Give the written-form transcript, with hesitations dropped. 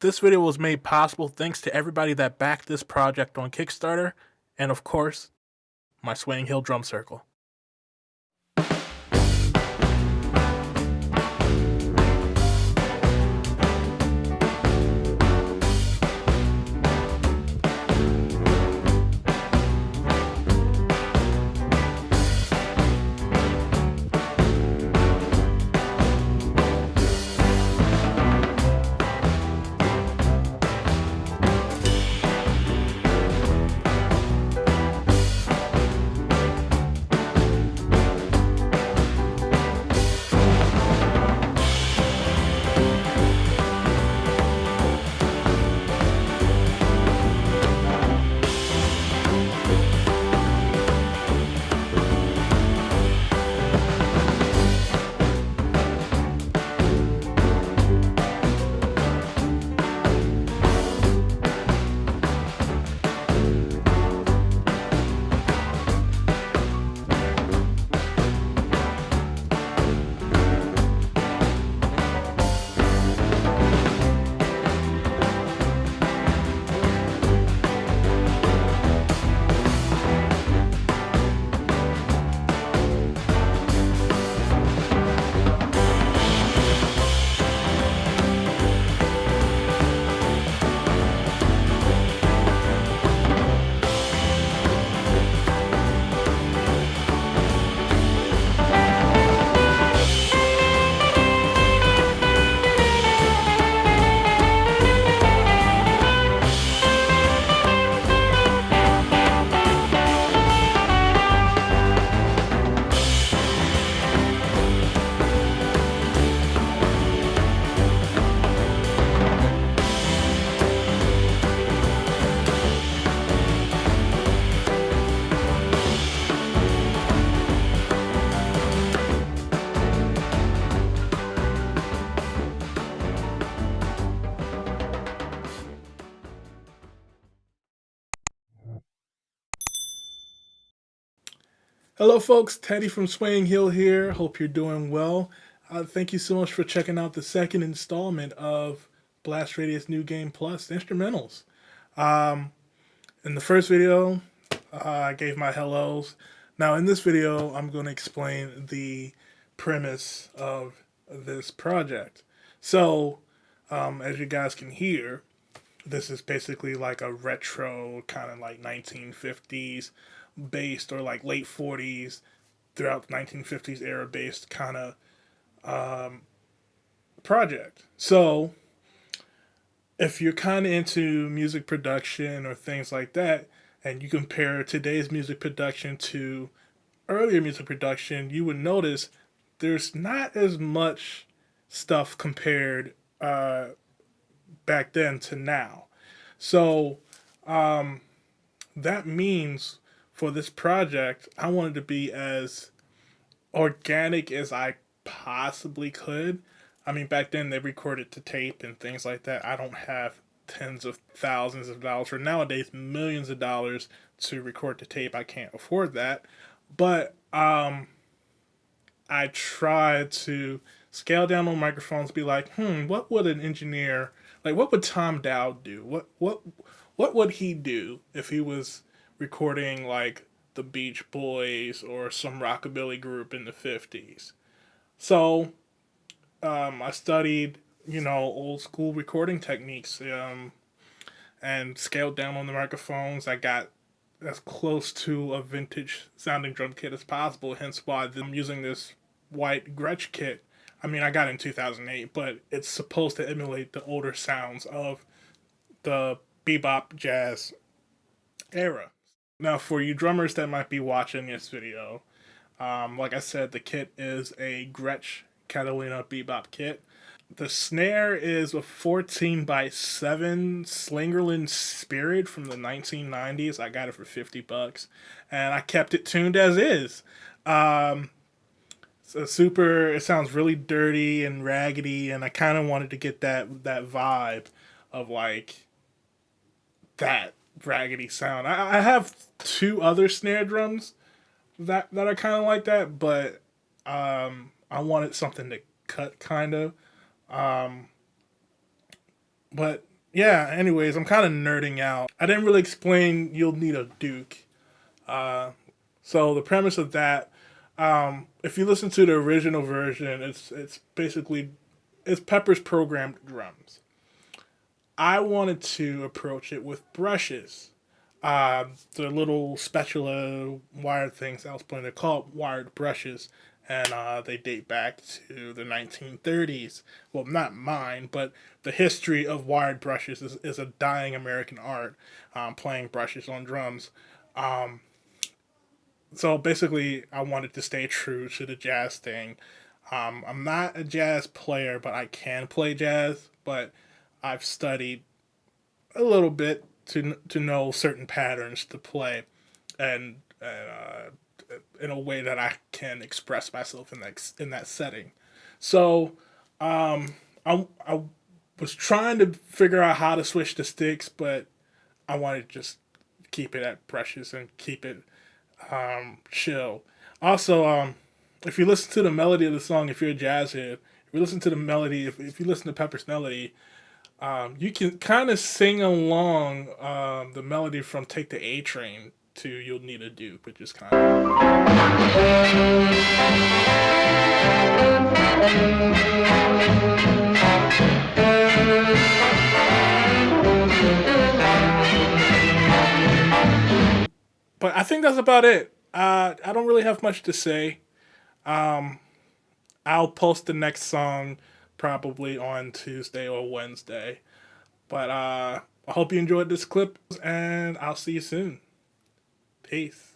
This video was made possible thanks to everybody that backed this project on Kickstarter, and of course, my Swayinghill drum circle. Hello folks, Teddy from Swayinghill here. Hope you're doing well. Thank you so much for checking out the second installment of Blast Radius New Game Plus Instrumentals. In the first video, I gave my hellos. Now in this video, I'm going to explain the premise of this project. So, as you guys can hear, this is basically like a retro kind of like 1950s based, or like late 40s throughout the 1950s era based kind of project. So if you're kind of into music production or things like that, and you compare today's music production to earlier music production, you would notice there's not as much stuff compared back then to now. So that means for this project, I wanted to be as organic as I possibly could. I mean, back then they recorded to tape and things like that. I don't have tens of thousands of dollars, or nowadays millions of dollars to record to tape. I can't afford that. But I try to scale down on microphones, be like, what would an engineer, like what would Tom Dowd do? What would he do if he was recording like the Beach Boys or some rockabilly group in the 50s? So I studied, old school recording techniques, and scaled down on the microphones. I got as close to a vintage sounding drum kit as possible, hence why I'm using this white Gretsch kit. I mean, I got it in 2008, but it's supposed to emulate the older sounds of the bebop jazz era. Now, for you drummers that might be watching this video, like I said, the kit is a Gretsch Catalina bebop kit. The snare is a 14x7 Slingerland Spirit from the 1990s. I got it for $50, and I kept it tuned as is. It sounds really dirty and raggedy, and I kind of wanted to get that vibe of like that raggedy sound. I have two other snare drums that are kind of like that, but I wanted something to cut kind of. But yeah, anyways, I'm kind of nerding out. I didn't really explain you'll need a Duke. So the premise of that, if you listen to the original version, it's basically it's Pepper's programmed drums. I wanted to approach it with brushes. The little spatula wired things I was playing, they're called wired brushes, and they date back to the 1930s. Well, not mine, but the history of wired brushes is a dying American art, playing brushes on drums. Um, so basically, I wanted to stay true to the jazz thing. I'm not a jazz player, but I can play jazz. But I've studied a little bit to know certain patterns to play, and in a way that I can express myself in that setting. So I was trying to figure out how to switch the sticks, but I wanted to just keep it at brushes and keep it chill. Also, if you listen to the melody of the song, if you're a jazz head, if you listen to the melody, if you listen to Pepper's melody, you can kind of sing along the melody from "Take the A Train" to "You'll Need a Duke," which is kind of. But I think that's about it. I don't really have much to say. Um, I'll post the next song probably on Tuesday or Wednesday. But I hope you enjoyed this clip, and I'll see you soon. Peace.